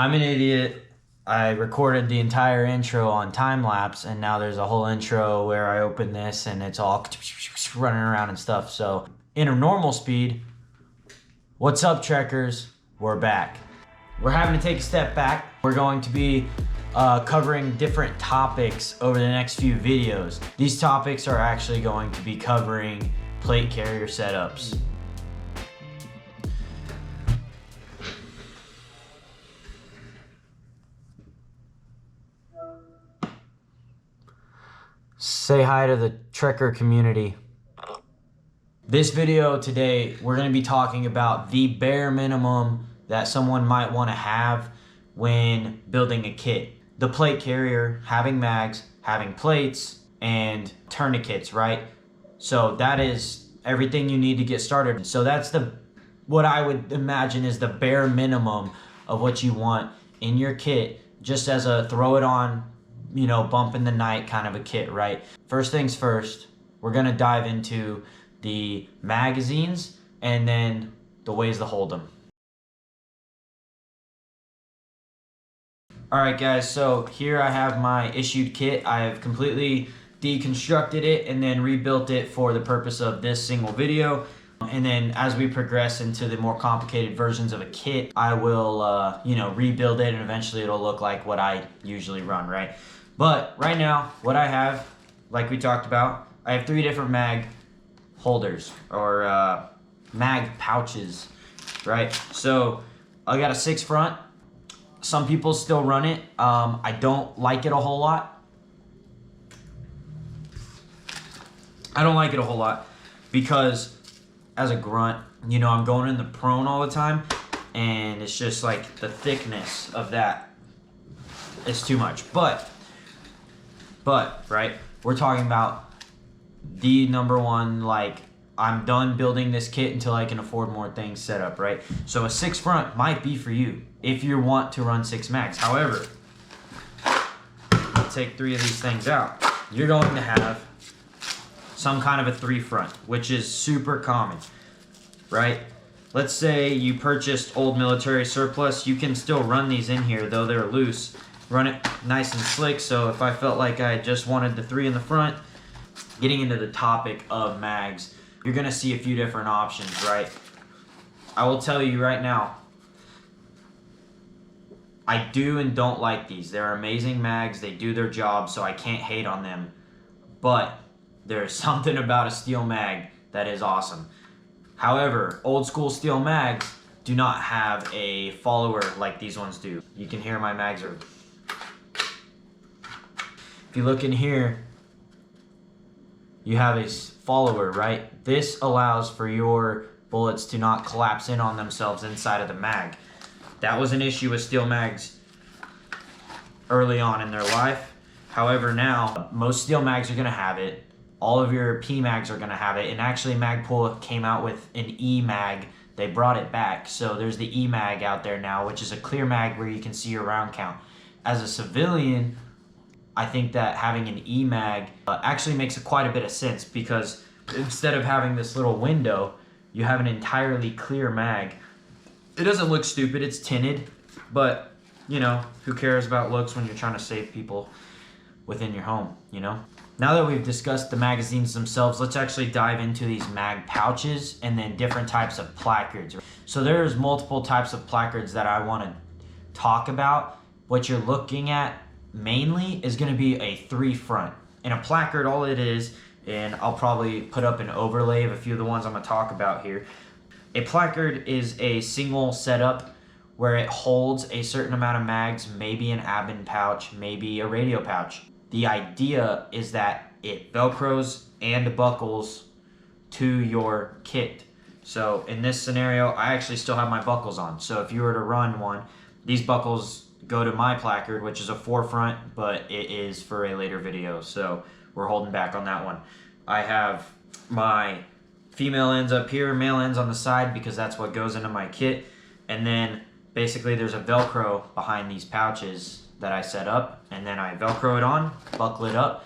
I'm an idiot. I recorded the entire intro on time lapse, and now there's a whole intro where I open this and it's all running around and stuff. So in a normal speed, what's up, trekkers? We're back. We're having to take a step back. We're going to be covering different topics over the next few videos. These topics are actually going to be covering plate carrier setups. Say hi to the trekker community. This video today, we're going to be talking about the bare minimum that someone might want to have when building a kit. The plate carrier, having mags, having plates, and tourniquets, right? So that is everything you need to get started. So that's what I would imagine is the bare minimum of what you want in your kit, just as a throw it on, bump in the night kind of a kit, right? First things first, we're gonna dive into the magazines and then the ways to hold them. All right, guys, so here I have my issued kit. I have completely deconstructed it and then rebuilt it for the purpose of this single video. And then as we progress into the more complicated versions of a kit, I will, rebuild it, and eventually it'll look like what I usually run, right? But right now, what I have, like we talked about, I have 3 different mag holders or mag pouches, right? So I got a 6 front. Some people still run it. I don't like it a whole lot. I don't like it a whole lot because as a grunt, I'm going in the prone all the time, and it's just like the thickness of that is too much. But right, we're talking about the number one, like, I'm done building this kit until I can afford more things set up, right? So a 6 front might be for you if you want to run 6 mags. However, take 3 of these things out, you're going to have some kind of a 3 front, which is super common, right? Let's say you purchased old military surplus, you can still run these in here, though they're loose. Run it nice and slick, so if I felt like I just wanted the 3 in the front. Getting into the topic of mags, you're gonna see a few different options, right? I will tell you right now, I do and don't like these. They're amazing mags, they do their job, so I can't hate on them. But there's something about a steel mag that is awesome. However, old school steel mags do not have a follower like these ones do. You can hear my mags are... If you look in here, you have a follower, right? This allows for your bullets to not collapse in on themselves inside of the mag. That was an issue with steel mags early on in their life. However, now most steel mags are gonna have it. All of your P mags are gonna have it. And actually Magpul came out with an E mag. They brought it back. So there's the E mag out there now, which is a clear mag where you can see your round count. As a civilian, I think that having an E mag actually makes quite a bit of sense, because instead of having this little window, you have an entirely clear mag. It doesn't look stupid, it's tinted, but who cares about looks when you're trying to save people within your home, Now that we've discussed the magazines themselves, let's actually dive into these mag pouches and then different types of placards. So there's multiple types of placards that I want to talk about. What you're looking at mainly is going to be a 3 front. And a placard, all it is, and I'll probably put up an overlay of a few of the ones I'm going to talk about here. A placard is a single setup where it holds a certain amount of mags, maybe an admin pouch, maybe a radio pouch. The idea is that it velcros and buckles to your kit. So in this scenario, I actually still have my buckles on. So if you were to run one, these buckles go to my placard, which is a 4 front, but it is for a later video, so we're holding back on that one. I have my female ends up here, male ends on the side, because that's what goes into my kit. And then basically there's a Velcro behind these pouches that I set up, and then I Velcro it on, buckle it up,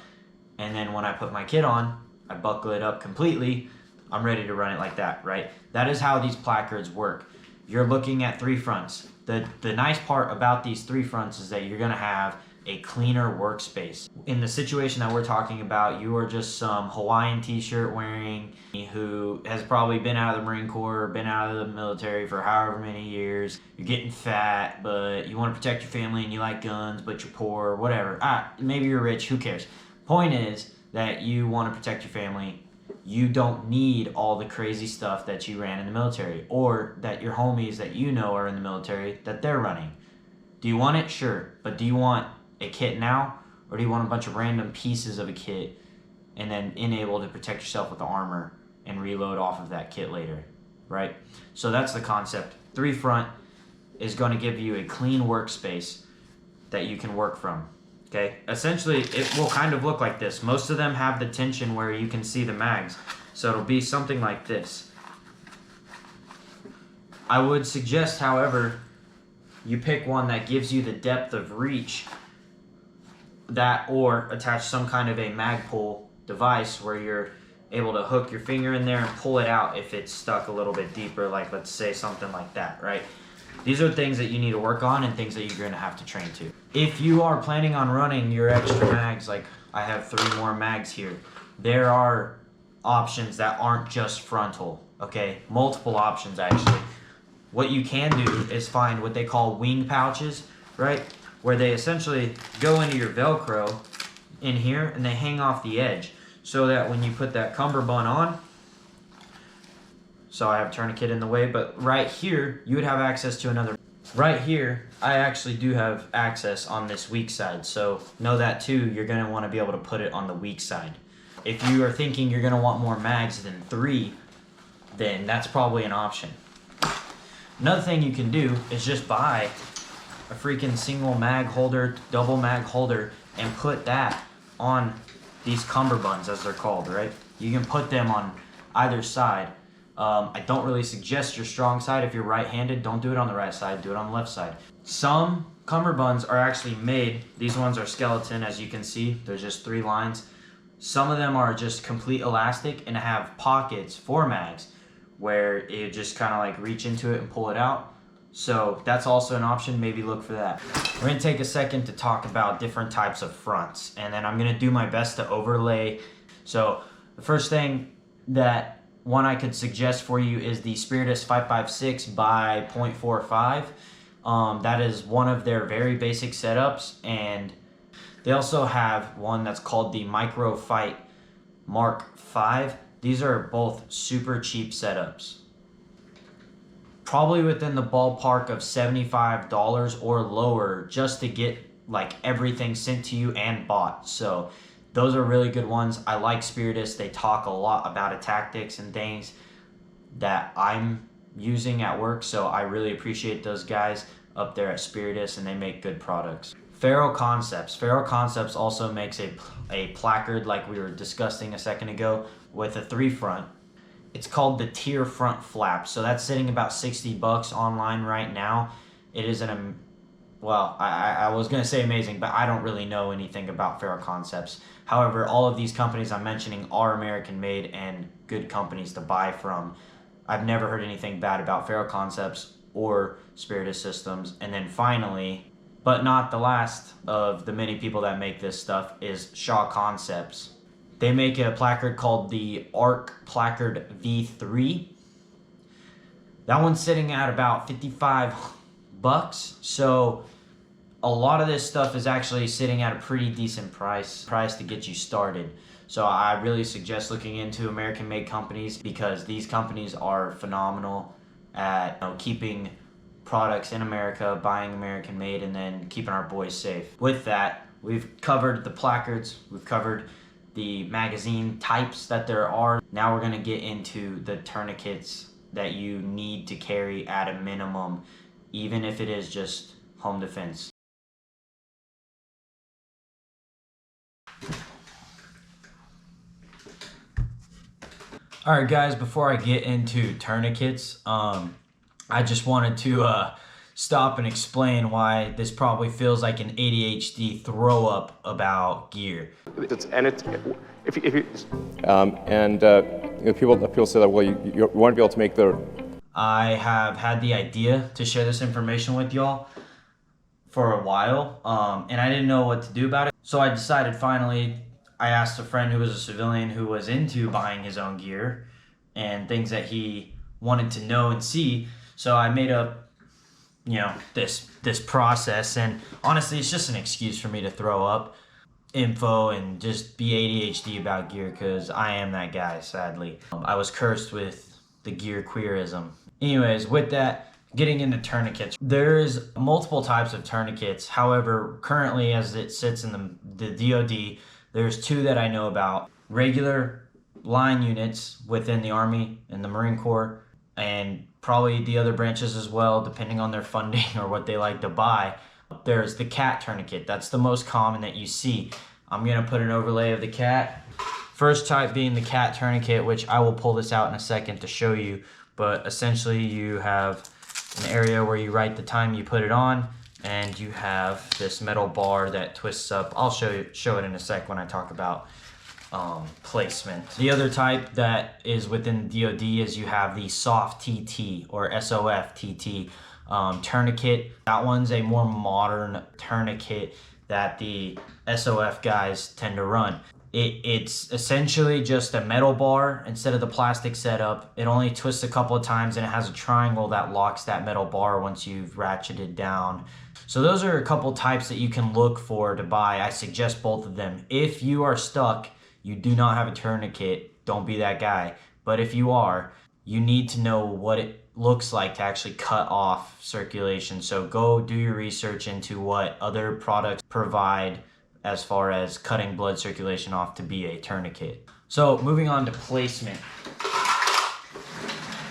and then when I put my kit on, I buckle it up completely. I'm ready to run it like that, right? That is how these placards work. you're looking at 3 fronts. The nice part about these 3 fronts is that you're gonna have a cleaner workspace. In the situation that we're talking about, you are just some Hawaiian t-shirt wearing who has probably been out of the Marine Corps, been out of the military for however many years. You're getting fat, but you want to protect your family and you like guns, but you're poor, whatever. Maybe you're rich, who cares? Point is that you want to protect your family. You don't need all the crazy stuff that you ran in the military, or that your homies that you know are in the military that they're running. Do you want it? Sure. But do you want a kit now, or do you want a bunch of random pieces of a kit and then able to protect yourself with the armor and reload off of that kit later, right? So that's the concept. 3 front is going to give you a clean workspace that you can work from. Okay, essentially it will kind of look like this. Most of them have the tension where you can see the mags, so it'll be something like this. I would suggest, however, you pick one that gives you the depth of reach, that, or attach some kind of a mag pull device where you're able to hook your finger in there and pull it out if it's stuck a little bit deeper, like let's say something like that, right? These are things that you need to work on and things that you're going to have to train to. If you are planning on running your extra mags, like I have 3 more mags here, there are options that aren't just frontal, okay? Multiple options actually. What you can do is find what they call wing pouches, right? Where they essentially go into your Velcro in here and they hang off the edge, so that when you put that cummerbund on, so I have a tourniquet in the way, but right here, you would have access to another. Right here, I actually do have access on this weak side, so know that too, you're gonna wanna be able to put it on the weak side. If you are thinking you're gonna want more mags than 3, then that's probably an option. Another thing you can do is just buy a freaking single mag holder, double mag holder, and put that on these cummerbunds, as they're called, right? You can put them on either side. I don't really suggest your strong side. If you're right-handed, don't do it on the right side, do it on the left side. Some cummerbunds are actually made, these ones are skeleton, as you can see, there's just 3 lines. Some of them are just complete elastic and have pockets for mags where you just kind of like reach into it and pull it out. So that's also an option, maybe look for that. We're gonna take a second to talk about different types of fronts, and then I'm gonna do my best to overlay. So the first thing that one I could suggest for you is the Spiritus 556 by 0.45. That is one of their very basic setups, and they also have one that's called the Micro Fight Mark 5. These are both super cheap setups. Probably within the ballpark of $75 or lower, just to get like everything sent to you and bought. So those are really good ones. I like Spiritus. They talk a lot about tactics and things that I'm using at work, so I really appreciate those guys up there at Spiritus, and they make good products. Faro Concepts. Faro Concepts also makes a placard like we were discussing a second ago with a 3 front. It's called the Tier Front Flap, so that's sitting about $60 online right now. It is well, I was gonna say amazing, but I don't really know anything about Faro Concepts. However, all of these companies I'm mentioning are American made and good companies to buy from. I've never heard anything bad about Faro Concepts or Spiritus Systems. And then finally, but not the last of the many people that make this stuff, is Shaw Concepts. They make a placard called the Arc Placard V3. That one's sitting at about $55. So a lot of this stuff is actually sitting at a pretty decent price to get you started. So I really suggest looking into American made companies, because these companies are phenomenal at keeping products in America, buying American made, and then keeping our boys safe. With that, we've covered the placards, we've covered the magazine types that there are. Now we're gonna get into the tourniquets that you need to carry at a minimum, even if it is just home defense. Alright guys, before I get into tourniquets, I just wanted to stop and explain why this probably feels like an ADHD throw up about gear. People say that, well, you want to be able to make the I have had the idea to share this information with y'all for a while, and I didn't know what to do about it. So I decided finally, I asked a friend who was a civilian who was into buying his own gear and things that he wanted to know and see. So I made up, this process, and honestly, it's just an excuse for me to throw up info and just be ADHD about gear, because I am that guy, sadly. I was cursed with the gear queerism. Anyways, with that, getting into tourniquets. There's multiple types of tourniquets. However, currently as it sits in the DoD, there's two that I know about. Regular line units within the Army and the Marine Corps, and probably the other branches as well, depending on their funding or what they like to buy. There's the cat tourniquet. That's the most common that you see. I'm going to put an overlay of the cat. First type being the cat tourniquet, which I will pull this out in a second to show you. But essentially you have an area where you write the time you put it on, and you have this metal bar that twists up. I'll show it in a sec when I talk about placement. The other type that is within the DoD is you have the soft TT or SOF TT tourniquet. That one's a more modern tourniquet that the SOF guys tend to run. It's essentially just a metal bar instead of the plastic setup. It only twists a couple of times, and it has a triangle that locks that metal bar once you've ratcheted down. So those are a couple types that you can look for to buy. I suggest both of them. If you are stuck, you do not have a tourniquet, don't be that guy. But if you are, you need to know what it looks like to actually cut off circulation. So go do your research into what other products provide as far as cutting blood circulation off to be a tourniquet. So moving on to placement.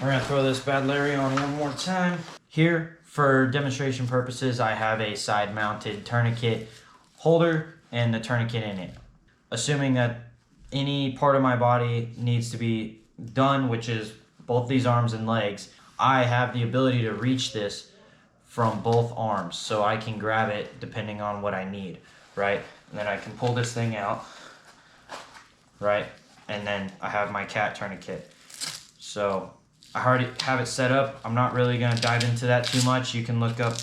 We're gonna throw this bad Larry on one more time. Here, for demonstration purposes, I have a side-mounted tourniquet holder and the tourniquet in it. Assuming that any part of my body needs to be done, which is both these arms and legs, I have the ability to reach this from both arms, so I can grab it depending on what I need, right? And then I can pull this thing out, right? And then I have my cat tourniquet. So I already have it set up. I'm not really gonna dive into that too much. You can look up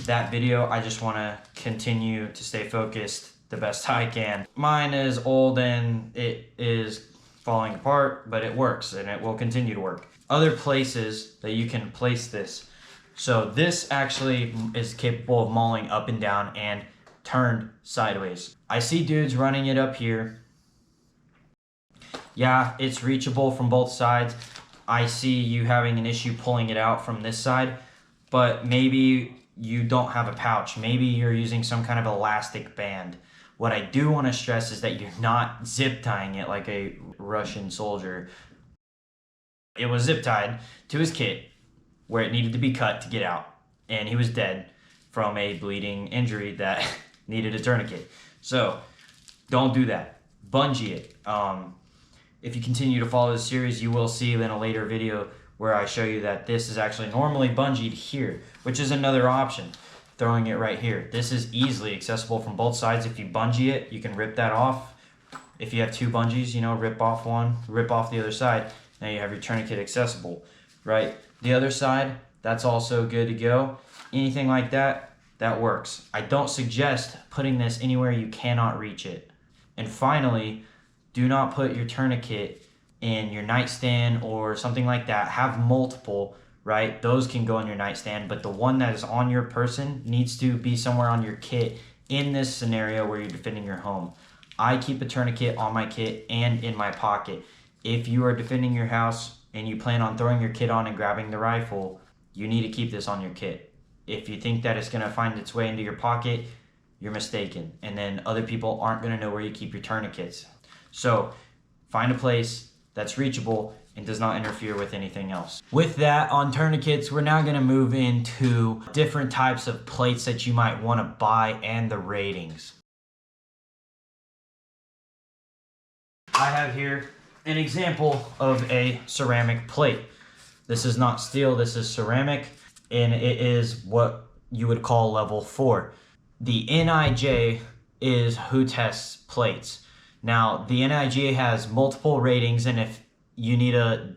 that video. I just wanna continue to stay focused the best I can. Mine is old and it is falling apart, but it works and it will continue to work. Other places that you can place this. So this actually is capable of mauling up and down and turned sideways. I see dudes running it up here. Yeah, it's reachable from both sides. I see you having an issue pulling it out from this side, but maybe you don't have a pouch. Maybe you're using some kind of elastic band. What I do want to stress is that you're not zip tying it like a Russian soldier. It was zip tied to his kit where it needed to be cut to get out, and he was dead from a bleeding injury that needed a tourniquet. So don't do that. Bungee it. If you continue to follow this series, you will see in a later video where I show you that this is actually normally bungeed here, which is another option. Throwing it right here. This is easily accessible from both sides. If you bungee it, you can rip that off. If you have two bungees, rip off one, rip off the other side. Now you have your tourniquet accessible, right? The other side, that's also good to go. Anything like that, that works. I don't suggest putting this anywhere you cannot reach it. And finally, do not put your tourniquet in your nightstand or something like that. Have multiple, right? Those can go in your nightstand, but the one that is on your person needs to be somewhere on your kit in this scenario where you're defending your home. I keep a tourniquet on my kit and in my pocket. If you are defending your house and you plan on throwing your kit on and grabbing the rifle, you need to keep this on your kit. If you think that it's gonna find its way into your pocket, you're mistaken. And then other people aren't gonna know where you keep your tourniquets. So find a place that's reachable and does not interfere with anything else. With that, on tourniquets, we're now gonna move into different types of plates that you might wanna buy and the ratings. I have here an example of a ceramic plate. This is not steel, this is ceramic, and it is what you would call level 4. The NIJ is who tests plates. Now, the NIJ has multiple ratings, and if you need a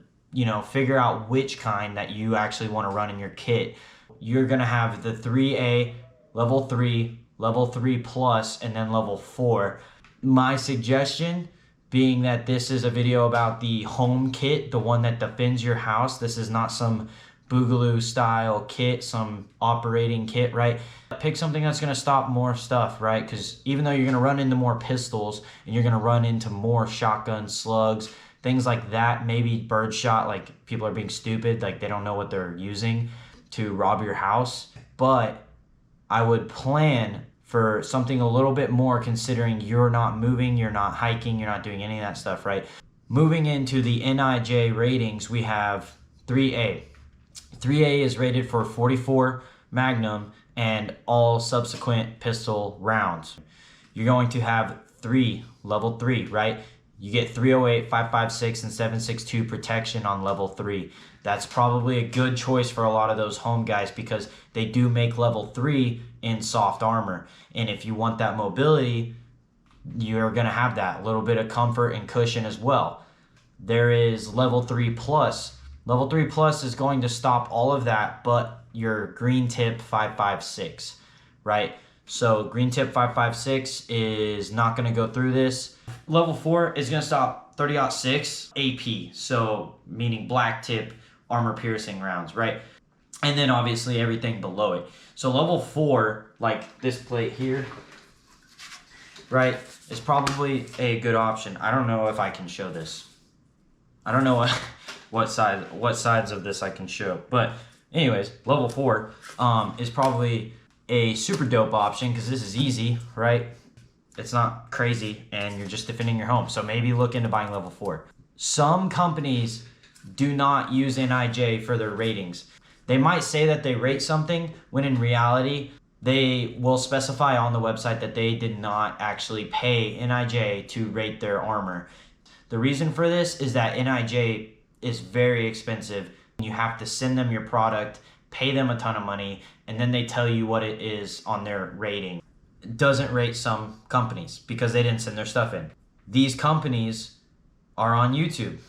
figure out which kind that you actually want to run in your kit. You're going to have the 3A, level 3, level 3 plus, and then level 4. My suggestion being that this is a video about the home kit, the one that defends your house. This is not some Boogaloo style kit, some operating kit, right? Pick something that's going to stop more stuff, right? Because even though you're going to run into more pistols and you're going to run into more shotgun slugs, things like that, maybe birdshot, like people are being stupid, like they don't know what they're using to rob your house. But I would plan for something a little bit more, considering you're not moving, you're not hiking, you're not doing any of that stuff, right? Moving into the NIJ ratings, we have 3A. 3A is rated for 44 Magnum and all subsequent pistol rounds. You're going to have level 3, right? You get 308, 556, and 762 protection on level 3. That's probably a good choice for a lot of those home guys because they do make level 3 in soft armor. And if you want that mobility, you're going to have that little bit of comfort and cushion as well. There is level 3 plus. Level 3 plus is going to stop all of that, but your green tip 556, right? So green tip 556 is not going to go through this. Level 4 is going to stop 30-06 AP, so meaning black tip armor piercing rounds, right? And then obviously everything below it. So level 4, like this plate here, right, is probably a good option. I don't know if I can show this. I don't know what sides of this I can show, but anyways, level 4 is probably a super dope option because this is easy, right? It's not crazy and you're just defending your home. So maybe look into buying level 4. Some companies do not use NIJ for their ratings. They might say that they rate something when in reality they will specify on the website that they did not actually pay NIJ to rate their armor. The reason for this is that NIJ is very expensive. You have to send them your product, pay them a ton of money, and then they tell you what it is on their rating. It doesn't rate some companies because they didn't send their stuff in. These companies are on YouTube.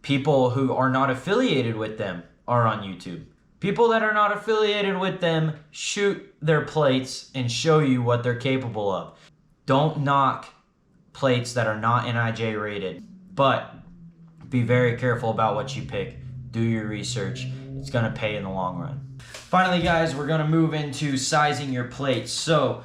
People who are not affiliated with them are on YouTube. People that are not affiliated with them shoot their plates and show you what they're capable of. Don't knock plates that are not NIJ rated, but be very careful about what you pick. Do your research. It's going to pay in the long run. Finally, guys, we're going to move into sizing your plates. So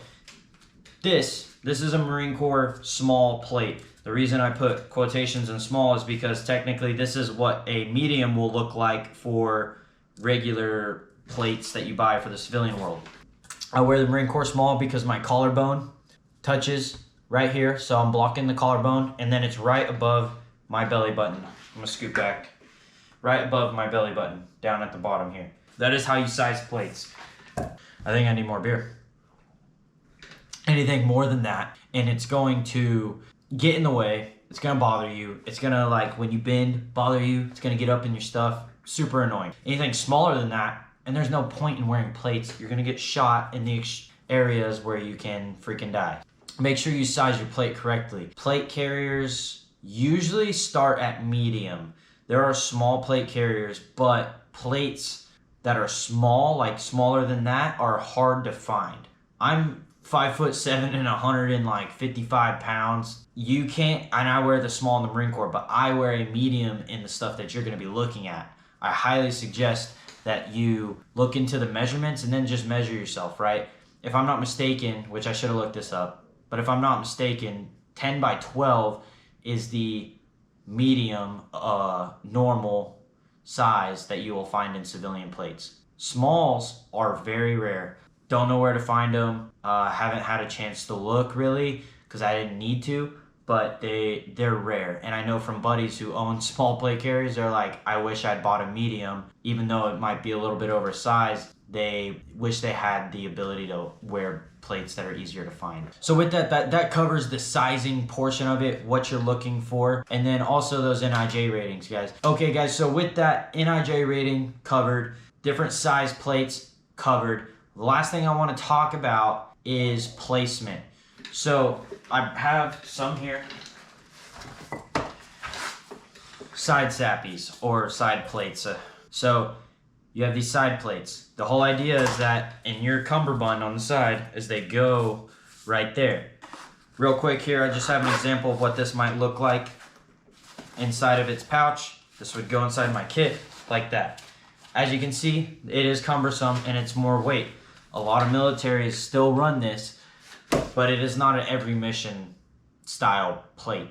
this is a Marine Corps small plate. The reason I put quotations in small is because technically this is what a medium will look like for regular plates that you buy for the civilian world. I wear the Marine Corps small because my collarbone touches right here, so I'm blocking the collarbone, and then it's right above my belly button. I'm gonna scoot back. Right above my belly button, down at the bottom here. That is how you size plates. I think I need more beer. Anything more than that, and it's going to get in the way. It's gonna bother you. It's gonna, like, when you bend, bother you. It's gonna get up in your stuff. Super annoying. Anything smaller than that, and there's no point in wearing plates. You're gonna get shot in the areas where you can freaking die. Make sure you size your plate correctly. Plate carriers usually start at medium. There are small plate carriers, but plates that are small, like smaller than that, are hard to find. I'm 5'7" and 155 pounds. You can't, and I wear the small in the Marine Corps, but I wear a medium in the stuff that you're gonna be looking at. I highly suggest that you look into the measurements and then just measure yourself, right? If I'm not mistaken, which I should have looked this up, but if I'm not mistaken, 10 by 12 is the medium normal size that you will find in civilian plates. Smalls are very rare. Don't know where to find them. Haven't had a chance to look really because I didn't need to, but they're rare. And I know from buddies who own small plate carriers, they're like, I wish I'd bought a medium, even though it might be a little bit oversized. They wish they had the ability to wear plates that are easier to find. So with that covers the sizing portion of it, what you're looking for, and then also those NIJ ratings, guys. Okay, guys, so with that NIJ rating covered, different size plates covered, the last thing I want to talk about is placement. So I have some here. side sappies or side plates. So you have these side plates. The whole idea is that in your cummerbund on the side is they go right there. Real quick here, I just have an example of what this might look like inside of its pouch. This would go inside my kit like that. As you can see, it is cumbersome and it's more weight. A lot of militaries still run this, but it is not an every mission style plate.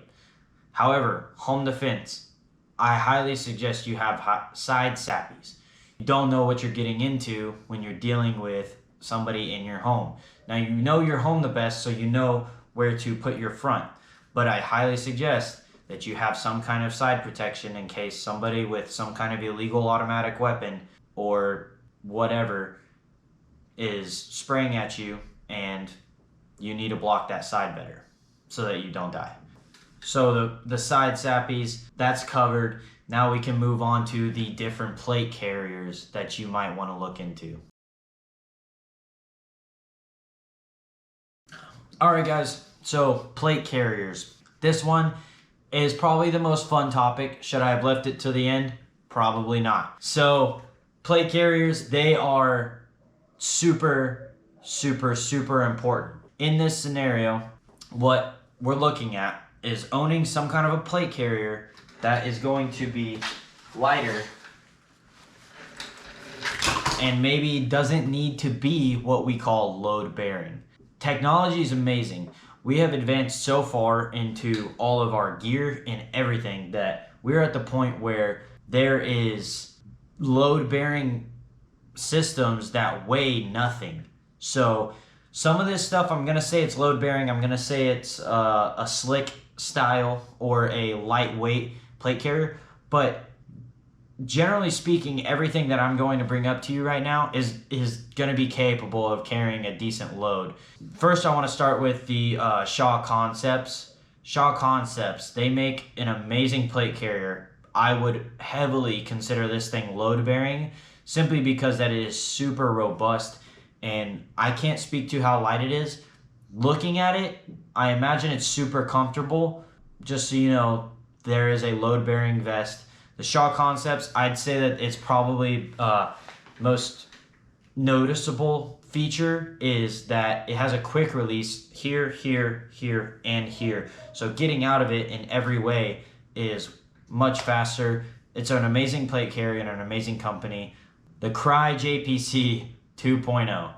However, home defense, I highly suggest you have side sappies. You don't know what you're getting into when you're dealing with somebody in your home. Now you know your home the best, so you know where to put your front, but I highly suggest that you have some kind of side protection in case somebody with some kind of illegal automatic weapon or whatever is spraying at you and you need to block that side better so that you don't die. So the side sappies, that's covered. Now we can move on to the different plate carriers that you might want to look into. Alright guys, so plate carriers. This one is probably the most fun topic. Should I have left it to the end? Probably not. So plate carriers, they are super important. In this scenario, what we're looking at is owning some kind of a plate carrier that is going to be lighter and maybe doesn't need to be what we call load bearing. Technology is amazing. We have advanced so far into all of our gear and everything that we're at the point where there is load bearing systems that weigh nothing. So some of this stuff, I'm going to say it's load bearing. I'm going to say it's a slick style or a lightweight plate carrier. But generally speaking, everything that I'm going to bring up to you right now is going to be capable of carrying a decent load. First, I want to start with the Shaw Concepts. Shaw Concepts, they make an amazing plate carrier. I would heavily consider this thing load bearing simply because that it is super robust, and I can't speak to how light it is. Looking at it, I imagine it's super comfortable. Just so you know, there is a load bearing vest. The Shaw Concepts, I'd say that it's probably most noticeable feature is that it has a quick release here, here, here, and here. So getting out of it in every way is much faster. It's an amazing plate carrier and an amazing company. The Cry JPC 2.0.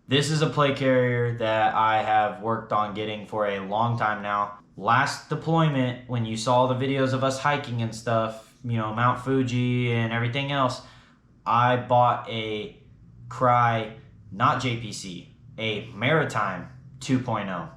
This is a plate carrier that I have worked on getting for a long time now. Last deployment, when you saw the videos of us hiking and stuff, you know, Mount Fuji and everything else, I bought a Cry, not JPC, a Maritime 2.0.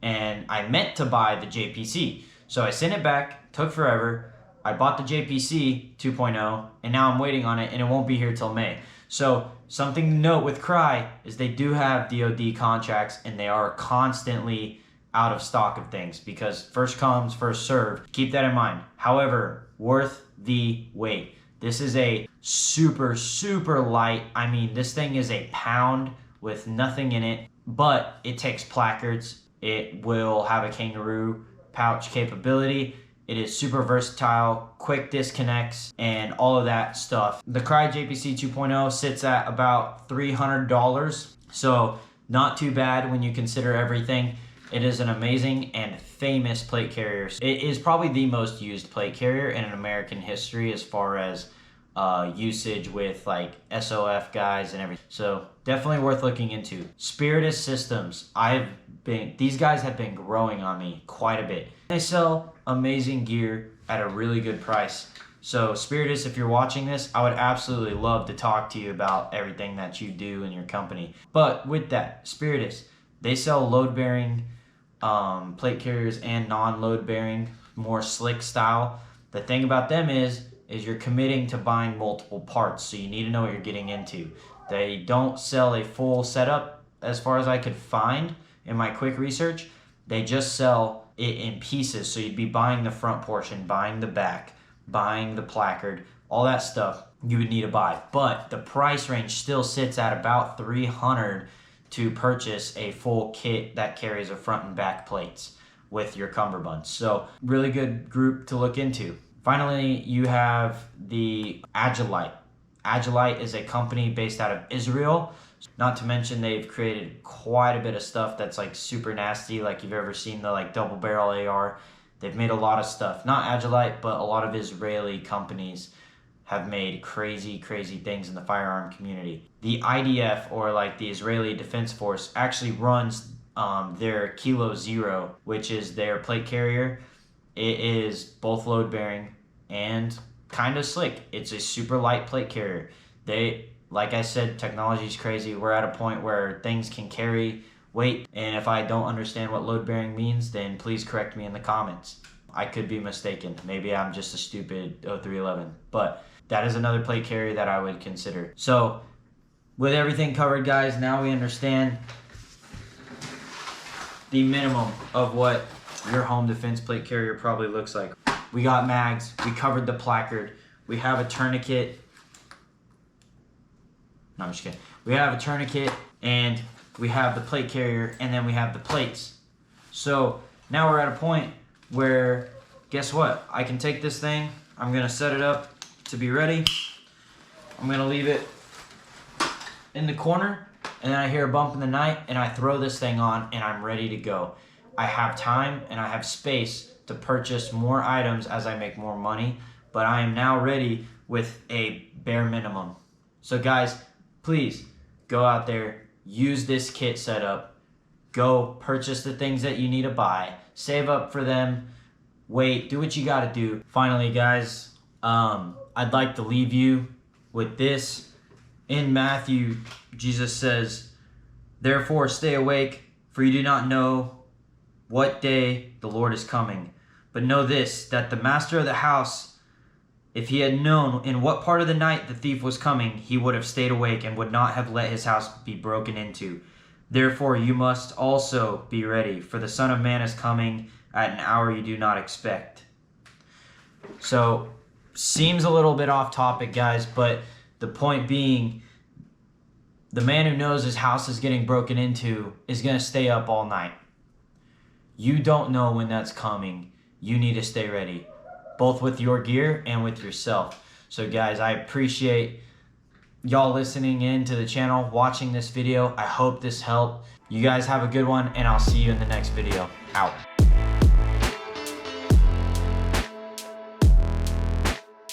And I meant to buy the JPC. So I sent it back, took forever. I bought the JPC 2.0 and now I'm waiting on it and it won't be here till May. So something to note with Cry is they do have DoD contracts and they are constantly out of stock of things because first comes, first served. Keep that in mind. However, worth the wait. This is a super light. I mean, this thing is a pound with nothing in it, but it takes placards. It will have a kangaroo pouch capability. It is super versatile, quick disconnects, and all of that stuff. The Cry JPC 2.0 sits at about $300, so not too bad when you consider everything. It is an amazing and famous plate carrier. It is probably the most used plate carrier in American history as far as usage with like SOF guys and everything. So definitely worth looking into. Spiritus Systems. These guys have been growing on me quite a bit. They sell amazing gear at a really good price. So Spiritus, if you're watching this, I would absolutely love to talk to you about everything that you do in your company. But with that, Spiritus, they sell load bearing plate carriers and non-load bearing, more slick style. The thing about them is you're committing to buying multiple parts, so you need to know what you're getting into. They don't sell a full setup as far as I could find in my quick research. They just sell it in pieces, so you'd be buying the front portion, buying the back, buying the placard, all that stuff you would need to buy. But the price range still sits at about $300 to purchase a full kit that carries a front and back plates with your cummerbund. So really good group to look into. Finally, you have the Agilite. Agilite is a company based out of Israel. Not to mention they've created quite a bit of stuff that's like super nasty, like you've ever seen the like double barrel AR. They've made a lot of stuff. Not Agilite, but a lot of Israeli companies have made crazy things in the firearm community. The IDF, or like the Israeli Defense Force, actually runs their Kilo Zero, which is their plate carrier. It is both load bearing and kind of slick. It's a super light plate carrier. Like I said, technology is crazy. We're at a point where things can carry weight, and if I don't understand what load bearing means, then please correct me in the comments. I could be mistaken. Maybe I'm just a stupid 0311, but that is another plate carrier that I would consider. So with everything covered, guys, now we understand the minimum of what your home defense plate carrier probably looks like. We got mags, we covered the placard, we have a tourniquet. No, I'm just kidding. We have a tourniquet, and we have the plate carrier, and then we have the plates. So now we're at a point where, guess what? I can take this thing, I'm gonna set it up to be ready. I'm gonna leave it in the corner, and then I hear a bump in the night, and I throw this thing on, and I'm ready to go. I have time and I have space to purchase more items as I make more money, but I am now ready with a bare minimum. So guys, please go out there, use this kit setup, go purchase the things that you need to buy, save up for them, wait, do what you gotta do. Finally, guys, I'd like to leave you with this. In Matthew, Jesus says, "Therefore stay awake, for you do not know what day the Lord is coming. But know this, that the master of the house, if he had known in what part of the night the thief was coming, he would have stayed awake and would not have let his house be broken into. Therefore you must also be ready, for the Son of Man is coming at an hour you do not expect." So, seems a little bit off topic, guys, but the point being, the man who knows his house is getting broken into is going to stay up all night. You don't know when that's coming. You need to stay ready, both with your gear and with yourself. So guys, I appreciate y'all listening in to the channel, watching this video. I hope this helped. You guys have a good one, and I'll see you in the next video. Out.